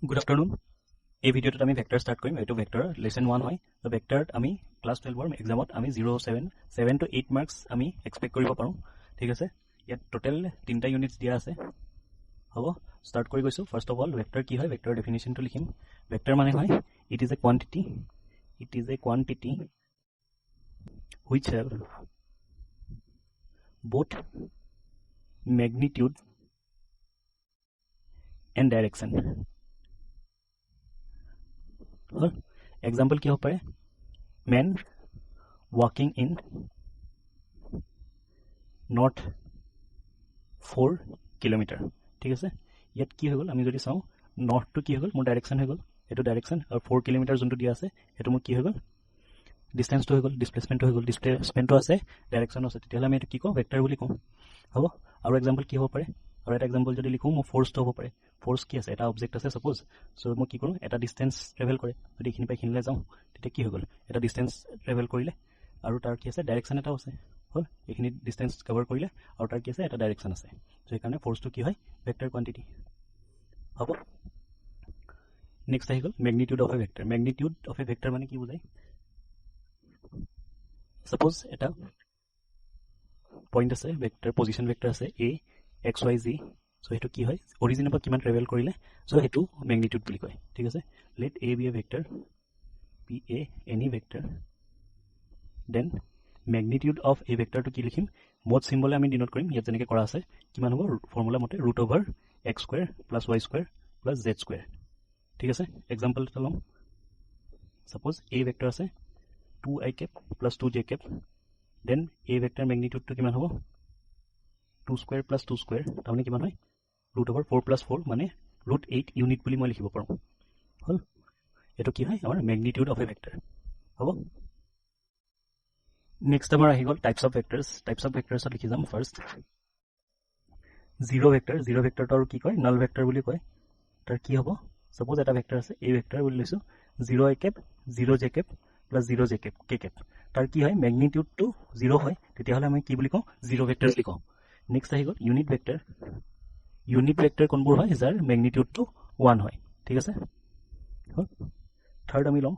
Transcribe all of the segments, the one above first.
Good afternoon. এই ভিডিওত আমি vector start কৰিম। এটো ভেক্টৰ লেসন 1 হয়। তো ভেক্টৰত আমি ক্লাস 12 ৰ এক্সামত আমি 7 to 8 মাৰ্কস আমি এক্সপেক্ট কৰিব পাৰো। ঠিক আছে, ইয়াত টোটাল 3টা ইউনিটস দিয়া আছে। হ'ব, স্টাৰ্ট কৰি গৈছো। ফাৰ্স্ট অফ অল ভেক্টৰ কি হয়, ভেক্টৰ ডেফিনিশনটো লিখিম। ভেক্টৰ মানে হয় it is a quantity which have both magnitude and direction. Example क्या हो पाए, man walking in north 4 kilometre. ठीक है, ইয়াত কি হৈ গল, আমি যদি চাও নৰ্থটো কি হৈ গল, মোৰ ডাইৰেকশন হৈ গল, এটো ডাইৰেকশন, আৰু 4 কিলোমিটাৰ যোনটো দিয়া আছে এটো মোৰ কি হৈ গল, ডিসটেন্সটো হৈ গল, ডিসপ্লেসমেন্টটো হৈ গল, ডিসপ্লেসমেন্টটো আছে, ডাইৰেকশনো আছে, তেতিয়াহলে আমি এটো কি কওঁ, ভেক্টৰ বুলি কওঁ। হ'ব, আৰু এক্সাম্পল কি হ'ব পাৰে, আৰু এটা এক্সাম্পল যদি লিখো, মোৰ ফোৰ্সটো হ'ব পাৰে। ফোৰ্স কি আছে, এটা অবজেক্ট আছে সাপোজ, সো মই কি কৰো, এটা ডিসটেন্স ট্ৰেভেল কৰে, যদি এখিনি পাই খিনলে যাও তেতিয়া কি হৈ গল, এটা ডিসটেন্স ট্ৰেভেল কৰিলে, আৰু তাৰ কি আছে, ডাইৰেকশন এটাও আছে। হল, এখিনি ডিসটেন্স কভাৰ কৰিলে, আৰু তাৰ কি আছে, এটা ডাইৰেকশন আছে। সো এই কাৰণে ফোৰ্সটো কি হয়, ভেক্টৰ কোয়ান্টিটি। হ'ব, নেক্সট আহি গল magnitude of a vector. Magnitude of a vector মানে কি বুজায়, সাপোজ এটা পইণ্ট আছে, ভেক্টৰ পজিশন ভেক্টৰ আছে a x y z, so হেতু কি হয়, অৰিজিনৰ পৰা কিমান ট্ৰেভেল কৰিলে, সো হেতু ম্যাগনিটিউড বুলি কয়। ঠিক আছে, late a be a vector p a any vector, then magnitude of a vector to কি লিখিম, মোড সিম্বলে আমি ডিনোট কৰিম। ইয়াত যেনেকৈ কৰা আছে কিমান হ'ব, ফৰ্মুলা মতে √x² + y² + z²। ঠিক আছে, এক্সাম্পল এটা লম। সাপোজ a ভেক্টৰ আছে 2i cap + 2j cap, then a vector ম্যাগনিটিউডটো কিমান হ'ব, 2² + 2² তাৰমানে কিমান হয়, √4 + 4 মানে √8 ইউনিট বুলি মই লিখিব পাৰো। হল, এটো কি হয়, আমাৰ ম্যাগনিটিউড অফ এ ভেক্টৰ। হ'ব, নেক্সট আমাৰ আহি গল টাইপস অফ ভেক্টৰস। টাইপস অফ ভেক্টৰস লিখি যাম। First zero vector. জিৰো ভেক্টৰটো আৰু কি কয়, নাল ভেক্টৰ বুলি কয়। তাৰ কি হ'ব, সাপোজ এটা ভেক্টৰ আছে a ভেক্টৰ বুলি লৈছো, 0i cap 0j cap + 0j cap k cap, তাৰ কি হয়, ম্যাগনিটিউডটো 0 হয়, তেতিয়াহলে আমি কি বুলি কওঁ, জিৰো ভেক্টৰ বুলি কওঁ। নেক্সট আহি গল ইউনিট ভেক্টৰ। ইউনিট ভেক্টৰ কোনবোৰ হয়, যাৰ ম্যাগনিটিউডটো 1 হয়। ঠিক আছে, থাৰ্ড আমি লম।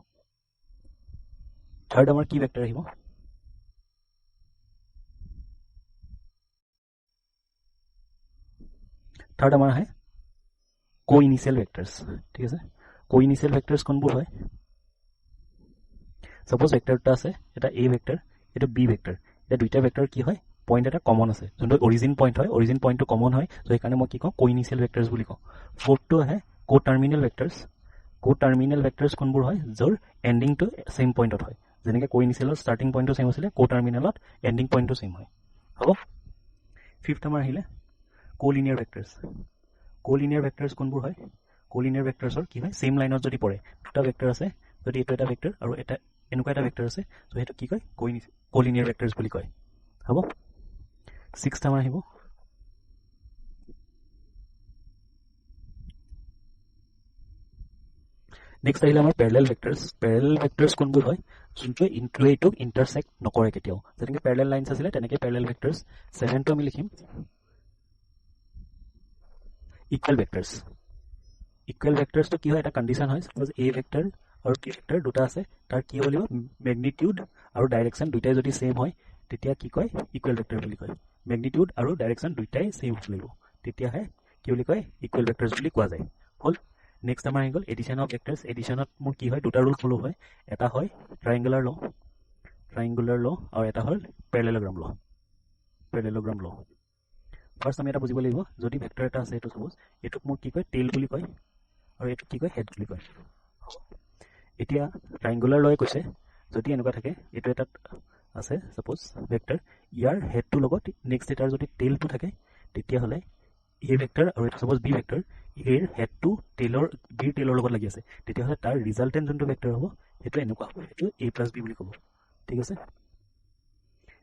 থাৰ্ড আমাৰ কি ভেক্টৰ আহিব, থাৰ্ড আমাৰ আহে কো ইনিশিয়াল ভেক্টৰস। ঠিক আছে, কো ইনিশিয়াল ভেক্টৰস কোনবোৰ হয়, সাপোজ ভেক্টৰ এটা আছে, এটা a ভেক্টৰ, এটা b ভেক্টৰ, এটা দুইটা ভেক্টৰ কি হয়, পইণ্ট এটা কমন আছে, যোনটো অৰিজিন পইণ্ট হয়, অৰিজিন পইণ্টটো কমন হয়, সো সেইকাৰণে মই কি কওঁ, কো ইনিশিয়াল ভেক্টৰস বুলি কওঁ। ফোৰ্থটো আহে কো টাৰ্মিনেল ভেক্টৰস। কো টাৰ্মিনেল ভেক্টৰস কোনবোৰ হয়, যৰ এন্ডিংটো সেম পইণ্টত হয়, যেনেকৈ কো ইনিশিয়ালৰ ষ্টাৰ্টিং পইণ্টটো সেম আছিলে, কো টাৰ্মিনেলত এন্ডিং পইণ্টটো সেম হয়। হ'ব, ফিফথ আমাৰ আহিলে কো লিনিয়াৰ ভেক্টৰস। কো লিনিয়াৰ ভেক্টৰস কোনবোৰ হয়, কো লিনিয়াৰ ভেক্টৰসৰ কি হয়, সেম লাইনত যদি পৰে, দুটা ভেক্টৰ আছে, যদি এইটো এটা ভেক্টৰ আৰু এটা এনেকুৱা এটা ভেক্টৰ আছে, সো হেতু কি কয়, কো লিনিয়াৰ ভেক্টৰস বুলি কয়। হ'ব, সিক্সথ আমাৰ আহিব নেক্সট আহিলে আমাৰ প্যাৰেলাল ভেক্টৰস। প্যাৰেলাল ভেক্টৰস কোনবোৰ হয়, যোনটো ইনটুইটোক ইন্টাৰসেক্ট নকৰে কেতিয়াও, যেনেকৈ প্যাৰেলাল লাইনস আছিলে তেনেকৈ প্যাৰেলাল ভেক্টৰস। সেভেনটো আমি লিখিম ইকুৱেল ভেক্টৰস। ইকুৱেল ভেক্টৰসটো কি হয়, এটা কন্ডিশন হয়, সাপোজ a ভেক্টৰ আৰু b ভেক্টৰ দুটা আছে, তাৰ কি হ'ব লাগিব, ম্যাগনিটিউড আৰু ডাইৰেকশন দুইটাই যদি সেম হয়, তেতিয়া কি কয়, ইকুৱেল ভেক্টৰ বুলি কয়। ম্যাগনিটিউড আৰু ডাইৰেকশন দুইটাই সেম হ'ব লাগিব, তেতিয়াহে কি বুলি কয়, ইকুৱেল ভেক্টৰস বুলি কোৱা যায়। হল, নেক্সট আমাৰ আহি গল এডিশন অফ ভেক্টৰস। এডিশনত মোৰ কি হয়, দুটা ৰুল ফলো হয়, এটা হয় ট্ৰায়াঙ্গুলাৰ ল, আৰু এটা হ'ল প্যাৰালেলোগ্ৰাম ল। ফাৰ্স্ট আমি এটা বুজিব লাগিব, যদি ভেক্টৰ এটা আছে, এইটো সাপোজ এইটোক মোৰ কি কয়, টেইল বুলি কয়, আৰু এইটো কি কয়, হেড বুলি কয়। এতিয়া ট্ৰায়াঙ্গুলাৰ লয় কৈছে, যদি এনেকুৱা থাকে, এইটো এটা আছে সাপোজ ভেক্টৰ, ইয়াৰ হেডটোৰ লগত নেক্সট এটাৰ যদি টেইলটো থাকে, তেতিয়াহলে a ভেক্টৰ আৰু এটা সাপোজ b ভেক্টৰ, এৰ হেডটো বিৰ টেইলৰ লগত লাগি আছে, তেতিয়াহলে তাৰ ৰিজাল্টেন্ট যোনটো ভেক্টৰ হ'ব, সেইটো এনেকুৱা হ'ব, সেইটো a + b বুলি ক'ব। ঠিক আছে,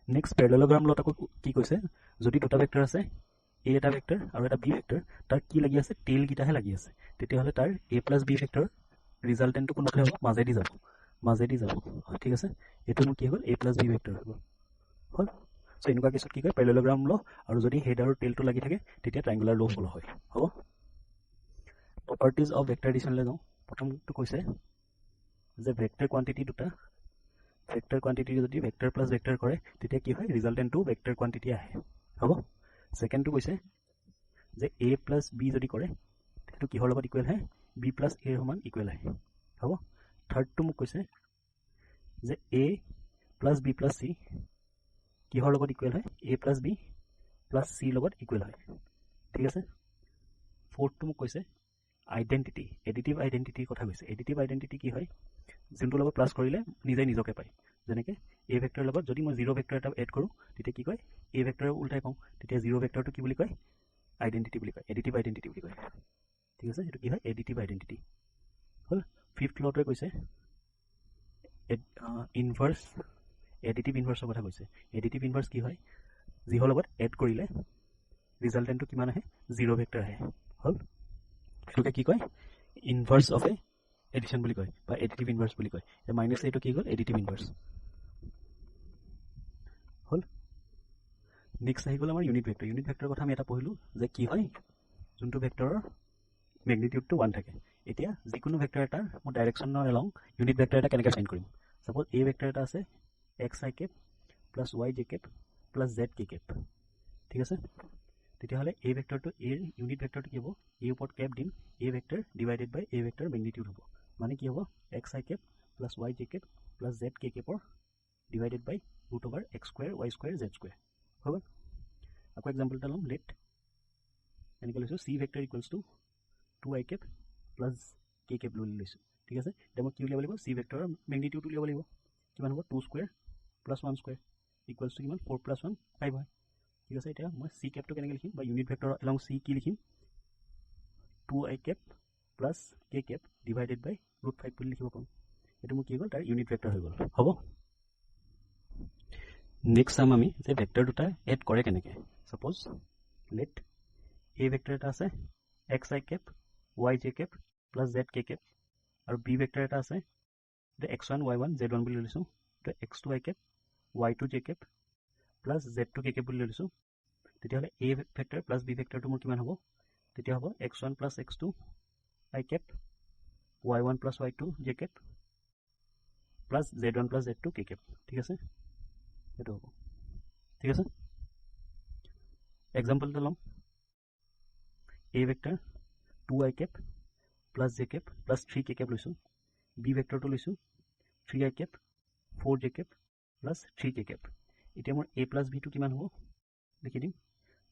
নেক্সট প্যাৰালেলোগ্ৰাম লত আকৌ কি কৈছে, যদি দুটা ভেক্টৰ আছে, a এটা ভেক্টৰ আৰু এটা b ভেক্টৰ, তাৰ কি লাগি আছে, টেইল গিটাহে লাগি আছে, তেতিয়াহলে তাৰ a + b ভেক্টৰ ৰিজাল্টেন্টটো কোনফালে হ'ব, মাজেদি যাব। ঠিক আছে, এইটো কি হ'ল, a + b ভেক্টৰ হ'ব। হল, সো এনেকুৱা কেছত কি কয়, প্যাৰালেলোগ্ৰাম ল, আৰু যদি হেড আৰু টেইলটো লাগি থাকে, তেতিয়া ট্ৰায়াঙ্গুলাৰ ল ফলো হয়। হ'ব, প্ৰপাৰ্টিজ অফ ভেক্টৰ এডিশ্যনলৈ যাওঁ প্ৰথমটো কৈছে যে ভেক্টৰ কোৱান্টিটি দুটা ভেক্টৰ কোৱান্টিটি যদি ভেক্টৰ প্লাছ ভেক্টৰ কৰে তেতিয়া কি হয় ৰিজাল্টেণ্টটো ভেক্টৰ কোৱান্টিটি আহে হ'ব সেকেণ্ডটো কৈছে যে a প্লাছ b যদি কৰে সেইটো কিহৰ লগত ইকুৱেল হয় b প্লাছ a সমান ইকুৱেল হয় হ'ব থাৰ্ডটো মোক কৈছে যে a plus b plus c কিহৰ লগত ইকুৱেল হয় a plus b plus c লগত ইকুৱেল হয় ঠিক আছে ফোৰ্থটো মোক কৈছে আইডেন্টিটি এডিটিভ আইডেন্টিটিৰ কথা কৈছে এডিটিভ আইডেন্টিটি কি হয় যোনটো লগত প্লাছ কৰিলে নিজে নিজকে পায় যেনেকৈ a ভেক্টৰৰ লগত যদি মই 0 ভেক্টৰ এটা এড কৰোঁ তেতিয়া কি কয় a ভেক্টৰৰ উল্টাই পাওঁ তেতিয়া 0 ভেক্টৰটো কি বুলি কয় আইডেন্টিটি বুলি কয় এডিটিভ আইডেন্টিটি বুলি কয় ঠিক আছে এইটো কি হয় এডিটিভ আইডেন্টিটি হ'ল ফিফথ লটোৱে কৈছে ইনভাৰ্স এডিটিভ ইনভাৰ্সৰ কথা কৈছে এডিটিভ ইনভাৰ্স কি হয় যিহৰ লগত এড কৰিলে ৰিজাল্টেণ্টটো কিমান আহে 0 ভেক্টৰ আহে হ'ল এইটোকে কি কয় ইনভাৰ্স অফ এ এডিশ্যন বুলি কয় বা এডিটিভ ইনভাৰ্স বুলি কয় মাইনাছ এইটো কি গ'ল এডিটিভ ইনভাৰ্স হ'ল নেক্সট আহি গ'ল আমাৰ ইউনিট ভেক্টৰৰ কথা আমি এটা পঢ়িলোঁ যে কি হয় যোনটো ভেক্টৰৰ মেগনিটিউডটো 1 থাকে এতিয়া যিকোনো ভেক্টৰ এটাৰ মই ডাইৰেকশ্যনৰ এলং ইউনিট ভেক্টৰ এটা কেনেকৈ ফাইণ্ড কৰিম সাপোজ a ভেক্টৰ এটা আছে xi cap plus y cap plus z cap ঠিক আছে তেতিয়াহ'লে a ভেক্টৰটো a ইউনিট ভেক্টৰটো কি হ'ব a ওপৰত কেপ দিম a vector divided by a vector magnitude হ'ব মানে কি হ'ব xi cap plus y cap plus z কেপৰ divided by root over x square y square z square হ'ব আকৌ এক্সাম্পল এটা ল'ম লেট এনেকৈ লৈছোঁ c vector equals to 2i cap plus k Cape লৈ লৈছোঁ ঠিক আছে এতিয়া মই কি উলিয়াব লাগিব c ভেক্টৰৰ মেগনিটিউড উলিয়াব লাগিব কিমান হ'ব 2 square plus 1 square equals to কিমান 4 প্লাছ 1 5 হয় ঠিক আছে এতিয়া মই c কেপটো কেনেকৈ লিখিম বা ইউনিট ভেক্টৰ এলং c কি লিখিম 2i cap plus k cap divided by root 5 বুলি লিখিব পাৰোঁ এইটো মোৰ কি হ'ল তাৰ ইউনিট ভেক্টৰ হৈ গ'ল হ'ব নেক্সট চাম আমি যে ভেক্টৰ দুটা এড কৰে কেনেকৈ সাপোজ লেট a ভেক্টৰ এটা আছে xi cap yj cap plus z cap আৰু b ভেক্টৰ এটা আছে x1 y1 z1 বুলি লৈছোঁ x2i Cape y2j Cape plus z2 Cape বুলি লৈছোঁ তেতিয়াহ'লে a ভেক্টৰ প্লাছ b ভেক্টৰটো মোৰ কিমান হ'ব তেতিয়া হ'ব x1 plus x2 i cap y1 plus y2 j cap plus z1 plus z2 k cap ঠিক আছে এইটো হ'ব ঠিক আছে এক্সাম্পল এটা ল'ম a vector 2i cap plus j cap plus 3 k cap লৈছোঁ b ভেক্টৰটো লৈছোঁ 3i cap 4j cap plus 3 k cap এতিয়া মোৰ a প্লাছ bটো কিমান হ'ব লিখি দিম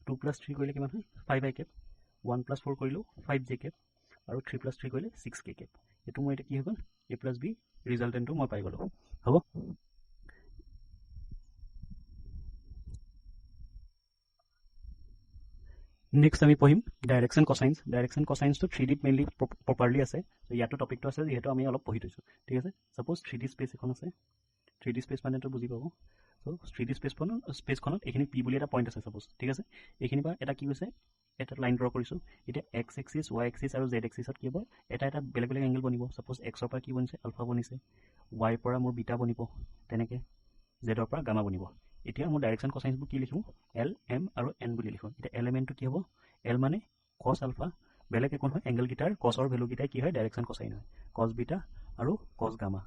2 প্লাছ 3 কৰিলে কিমান হয় 5i কেপ 1 প্লাছ 4 কৰিলেও 5j কেপ আৰু 3 প্লাছ 3 কৰিলে 6k কেপ এইটো মোৰ এতিয়া কি হৈ গ'ল a প্লাছ b ৰিজাল্টেণ্টটো মই পাই গ'লোঁ হ'ব নেক্সট আমি পঢ়িম ডাইৰেকশ্যন কচাইন্সটো 3Dত মেইনলি প্ৰপাৰলি আছে ইয়াতো টপিকটো আছে যিহেতু আমি অলপ পঢ়ি থৈছোঁ ঠিক আছে সাপোজ 3D স্পেচ এখন আছে 3D স্পেচ মানেতো বুজি পাব চ' 3D স্পেচখনত এইখিনি পি বুলি এটা পইণ্ট আছে সাপোজ ঠিক আছে এইখিনিৰ পৰা এটা কি কৈছে এটা লাইন ড্ৰ কৰিছোঁ এতিয়া এক্স এক্সিছ ৱাই এক্সিছ আৰু জেড এক্সিছত কি হ'ব এটা বেলেগ বেলেগ এংগেল বনিব সাপোজ এক্সৰ পৰা কি বনিছে আলফা বনিছে ৱাইৰ পৰা মোৰ বিটা বনিব তেনেকৈ জেডৰ পৰা গামা বনিব এতিয়া মোৰ ডাইৰেকশ্যন কচাইন্সবোৰ কি লিখোঁ এল এম আৰু এন বুলি লিখোঁ এতিয়া এল এমটো কি হ'ব এল মানে কছ আলফা বেলেগ একো নহয় এংগেলকেইটাৰ কছৰ ভেলুকেইটাই কি হয় ডাইৰেকশ্যন কচাইন হয় কছ বিটা আৰু কছ গামা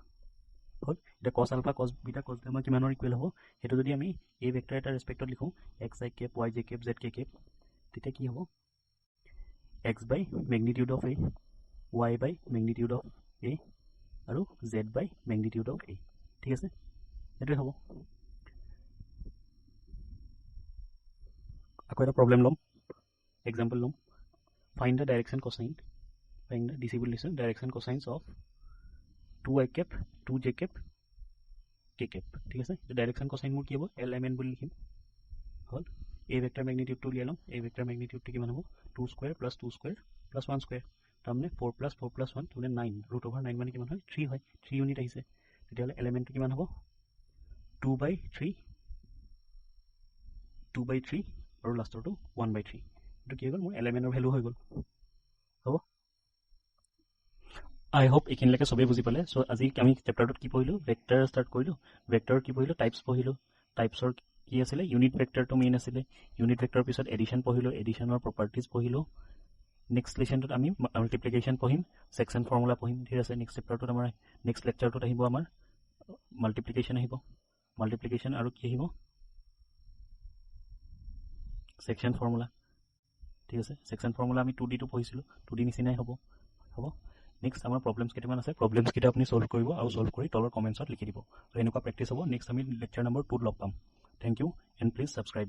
হ'ল এতিয়া কছ আলফা কছ বিটা কছ গামা কিমানৰ ইকুৱেল হ'ব সেইটো যদি আমি এই ভেক্টৰ এটা ৰেচপেক্টত লিখোঁ X I cap Y J cap Z K cap তেতিয়া কি হ'ব X by magnitude of A Y by magnitude of A আৰু Z by magnitude of A ঠিক আছে এইটোৱে হ'ব আকৌ এটা প্ৰব্লেম ল'ম এক্সাম্পল ল'ম find the direction cosine find the DC বুলি লিখিছোঁ direction cosines of 2i cap 2j cap k cap ঠিক আছে ডাইৰেকশ্যন কচাইন মোৰ কি হ'ব এল এম এন বুলি লিখিম হ'ল a ভেক্টৰ মেগনিটিউডটো উলিয়াই ল'ম a ভেক্টৰ মেগনিটিউডটো কিমান হ'ব 2 square plus 2 square plus 1 square তাৰমানে 4 প্লাছ 4 প্লাছ 1 তাৰমানে 9 ৰুট অভাৰ 9 মানে কিমান হয় 3 হয় 3 ইউনিট আহিছে তেতিয়াহ'লে এলিমেণ্টটো কিমান হ'ব 2/3 আৰু লাষ্টৰটো 1/3 এইটো কি হৈ গ'ল মোৰ এলিমেণ্টৰ ভেলু হৈ গ'ল হ'ব আই হোপ এইখিনিলৈকে চবেই বুজি পালে চ' আজি আমি চেপ্টাৰটোত কি পঢ়িলোঁ ভেক্টৰ ষ্টাৰ্ট কৰিলোঁ ভেক্টৰ কি পঢ়িলোঁ টাইপছ পঢ়িলোঁ টাইপছৰ কি আছিলে ইউনিট ভেক্টৰটো মেইন আছিলে ইউনিট ভেক্টৰৰ পিছত এডিশ্যন পঢ়িলোঁ এডিশ্যনৰ প্ৰপাৰ্টিজ পঢ়িলোঁ নেক্সট লেশ্যনটোত আমি মাল্টিপ্লিকেশ্যন পঢ়িম, ছেকশ্যন ফৰ্মুলা পঢ়িম। ঠিক আছে, নেক্সট চেপ্টাৰটোত আমাৰ নেক্সট লেকচাৰটোত আহিব আমাৰ মাল্টিপ্লিকেশ্যন আহিব, মাল্টিপ্লিকেশ্যন আৰু কি আহিব, ছেকশ্যন ফৰ্মুলা। ঠিক আছে, ছেকশ্যন ফৰ্মুলা আমি 2Dটো পঢ়িছিলোঁ, 2D নিচিনাই হ'ব। নেক্সট আমাৰ প্ৰব্লেমছ কেইটামান আছে, প্ৰব্লেমছকেইটা আপুনি ছল্ভ কৰিব আৰু ছল্ভ কৰি তলৰ কমেণ্টছত লিখি দিব। ত' এনেকুৱা প্ৰেক্টিছ হ'ব। নেক্সট আমি লেকচাৰ নম্বৰ 2 লগ পাম। Thank you and please subscribe.